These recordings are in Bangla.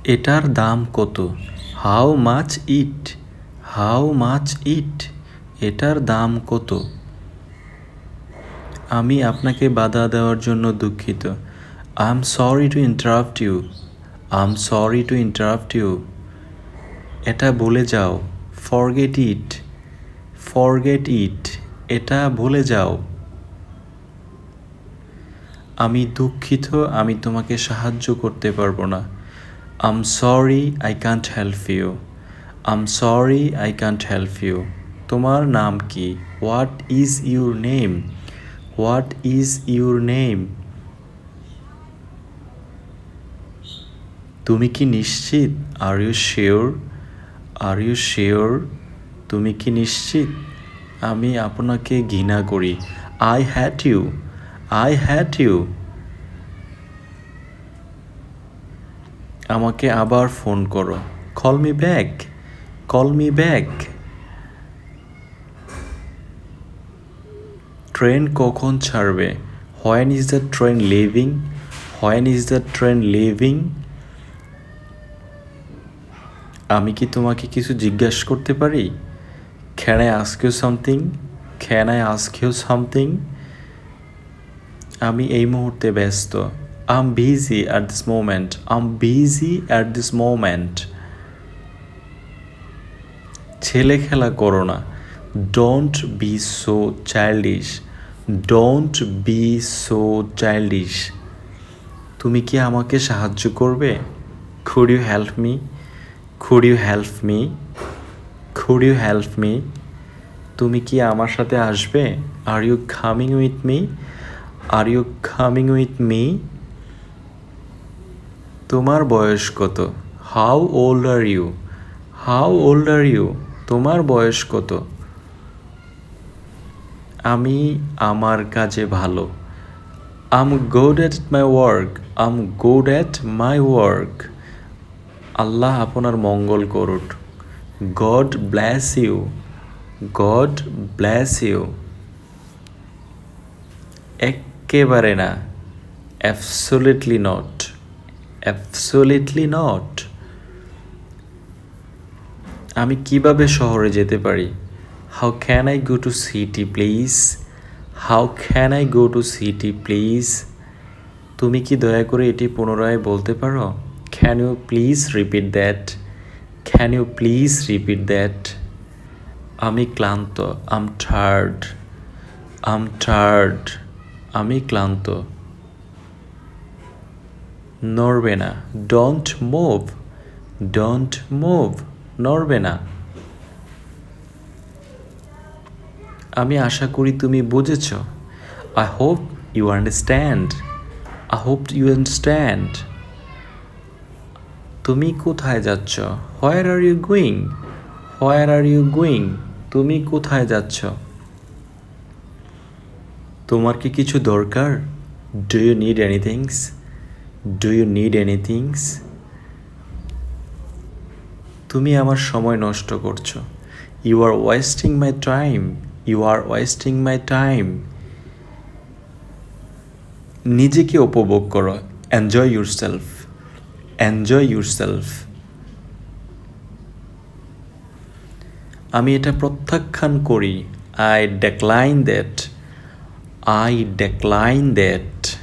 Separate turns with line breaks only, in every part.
এটার দাম কত? How much it? How much it? এটার দাম কত? আমি আপনাকে বাধা দেওয়ার জন্য দুঃখিত। I am sorry to interrupt you. I am sorry to interrupt you. এটা ভুলে যাও। Forget it. Forget it. এটা ভুলে যাও। আমি দুঃখিত, আমি তোমাকে সাহায্য করতে পারবো না। I am sorry, I can't help you. I am sorry, I can't help you. তোমার নাম কি? What is your name? What is your name? তুমি কি নিশ্চিত? Are you sure? Are you sure? তুমি কি নিশ্চিত? আমি আপনাকে ঘৃণা করি। I hate you. I hate you. আমাকে আবার ফোন করো। Call me back. Call me back. Train কখন ছাড়বে? When is the train living? When is the train leaving? আমি কি তোমাকে কিছু জিজ্ঞাসা করতে পারি? Can I ask you something? Can I ask you something? আমি এই মুহূর্তে ব্যস্ত। I am busy at this moment. I am busy at this moment. ছেলে খেলা করো না। Don't be so childish. Don't be so childish. তুমি কি আমাকে সাহায্য করবে? Could you help me? Could you help me? Could you help me? তুমি কি আমার সাথে আসবে? Are you coming with me? Are you coming with me? তোমার বয়স কত? How old are you? How old are you? তোমার বয়স কত? আমি আমার কাজে ভালো। I am good at my work. I am good at my work. আল্লাহ আপনার মঙ্গল করুক। God bless you. God bless you. একেবারে না। Absolutely not. Absolutely not. আমি কিভাবে শহরে যেতে পারি? How can I go to city please? How can I go to city please? তুমি কি দয়া করে এটি পুনরায় বলতে পারো? Can you please repeat that? Can you please repeat that? আমি ক্লান্ত। I am tired. I am tired. আমি ক্লান্ত। নড়বে না। Don't move. Don't move. নড়বে না। আমি আশা করি তুমি বুঝেছ। I hope you understand. I hope you understand. তুমি কোথায় যাচ্ছ? Where are you going? Where are you going? তুমি কোথায় যাচ্ছ? তোমার কি কিছু দরকার? Do you need anythings? Do you need anythings? তুমি আমার সময় নষ্ট করছো। You are wasting my time. You are wasting my time. নিজেকে উপভোগ করো। Enjoy yourself. Enjoy yourself. আমি এটা প্রত্যাখ্যান করি। I decline that. I decline that.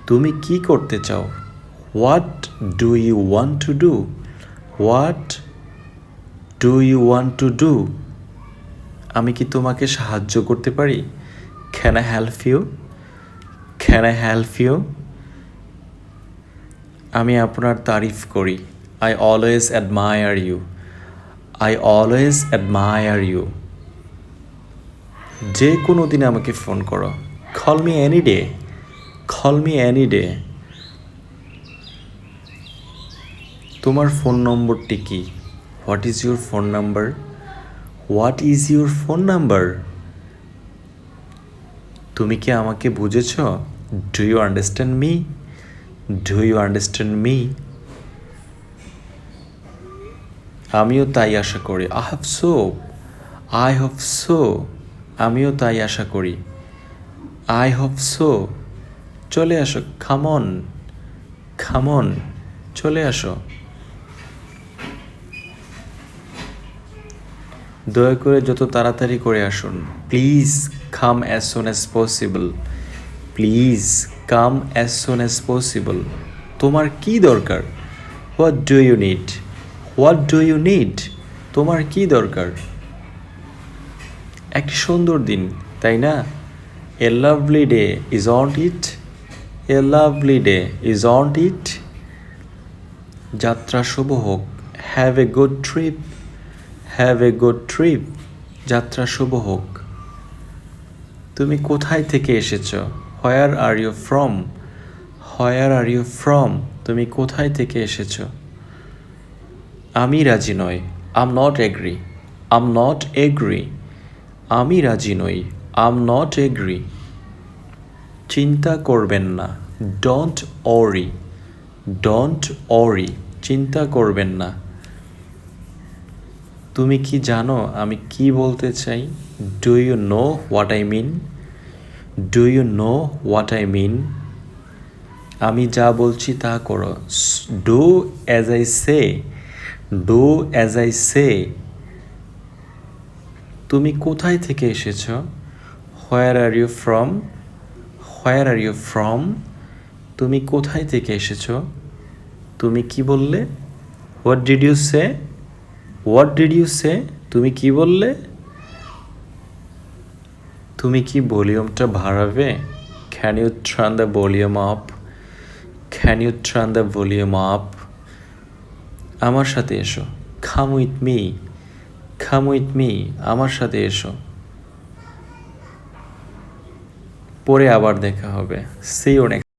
তুমি কি করতে চাও? What do you want to do? What do you want to do? আমি কি তোমাকে সাহায্য করতে পারি? Can I help you? Can I help you? আমি আপনার তারিফ করি। I always admire you. I always admire you. যে কোনো দিন আমাকে ফোন করো। Call me any day. Call me any day. তোমার ফোন নম্বরটি কি? What is your phone number? What is your phone number? তুমি কি আমাকে বুঝেছ? Do you understand me? Do you understand me? আমিও তাই আশা করি। I have so. I hope so. আমিও তাই আশা করি। I hope so. চলে আসো। খামন। খামন। চলে আসো। দয়া করে যত তাড়াতাড়ি করে আসুন। Please come as soon as possible. Please come as soon as possible. তোমার কি দরকার? What do you need? What do you need? তোমার কি দরকার? একটি সুন্দর দিন, তাই না? A lovely day isn't it? A lovely day isn't it? যাত্রা শুভ হোক। Have a good trip. Have a good trip. যাত্রা শুভ হোক। তুমি কোথায় থেকে এসেছো? Where are you from? Where are you from? তুমি কোথায় থেকে এসেছো? আমি রাজি নই। I'm not agree. I'm not agree. আমি রাজি নই। I'm not agree. চিন্তা করবেন না। Don't worry. Don't worry. চিন্তা করবেন না। তুমি কি জানো আমি কি বলতে চাই? Do you know what I mean? Do you know what I mean? আমি যা বলছি তা করো। Do as I say. Do as I say. তুমি কোথায় থেকে এসেছো? Where are you from? Where are you from? তুমি কোথায় থেকে এসেছো? তুমি কি বললে? What did you say? What did you say? তুমি কি বললে? তুমি কি ভলিউমটা বাড়াবে? Can you turn the volume up? Can you turn the volume up? আমার সাথে এসো। Come with me. Come with me. আমার সাথে এসো। পরে আবার দেখা হবে। See you next.